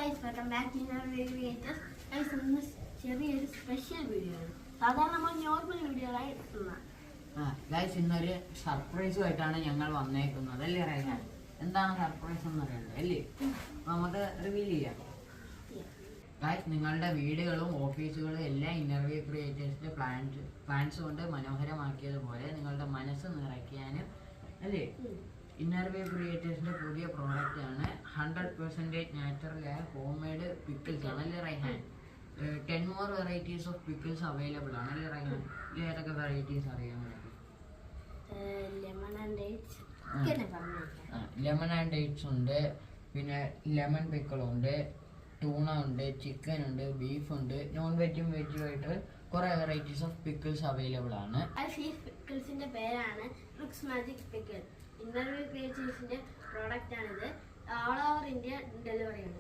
guys, welcome back to our creators. Guys, ഇന്ന് ചെറിയൊരു special video ആണ്. സാധാരണ നമ്മൾ നോർമൽ വീഡിയോ ആയിട്ടുള്ള ഗൈസ് ഇന്നൊരു സർപ്രൈസുമായിട്ടാണ് ഞങ്ങൾ വന്നേക്കുന്നത് അല്ലേ റൈഹാൻ? എന്താണ് സർപ്രൈസ് എന്ന് പറയുന്നത് അല്ലേ? നമുക്ക് റിവീൽ ചെയ്യാം. ഗൈസ് നിങ്ങളുടെ വീടുകളും ഓഫീസുകളും എല്ലാം ഇന്നർവ്യൂ ക്രിയേറ്റേഴ്സിന്റെ പ്ലാൻസ് കൊണ്ട് മനോഹരമാക്കിയതുപോലെ നിങ്ങളുടെ മനസ്സ് നിറയ്ക്കാനും അല്ലേ ഇന്നർവ്യൂ ക്രിയേറ്റേഴ്സിന്റെ പുതിയ പ്രോഡക്റ്റ് ആണ് 100% നാച്ചുറൽ ആയ ഹോം മെയ്ഡ് പിക്കിൾസ് ആണ് അല്ലേ Raihan? 10 more varieties of pickles available ആണ് അല്ലേ റൈഹാൻ? ഏതൊക്കെ വെറൈറ്റീസ് അറിയാൻ ലെമൺ ആൻഡ് ഡേറ്റ്സ് ഉണ്ട്, പിന്നെ ലെമൺ പിക്കിൾ ഉണ്ട്, ടൂണ ഉണ്ട്, ചിക്കൻ ഉണ്ട്, ബീഫ് ഉണ്ട്, നോൺ വെജും വെജും ആയിട്ട് കുറെ വെറൈറ്റീസ് ഓഫ് പിക്കിൾസ് അവൈലബിൾ ആണ്. ഈ പിക്കിൾസിന്റെ പേരാണ് ലുക്സ് മാജിക് പിക്കിൾ. ഇന്നർവ്യൂ ക്രിയേറ്റേഴ്സിന്റെ പ്രോഡക്റ്റ് ആണിത്. ഓൾ ഓവർ ഇന്ത്യ ഡെലിവറി ആണ്.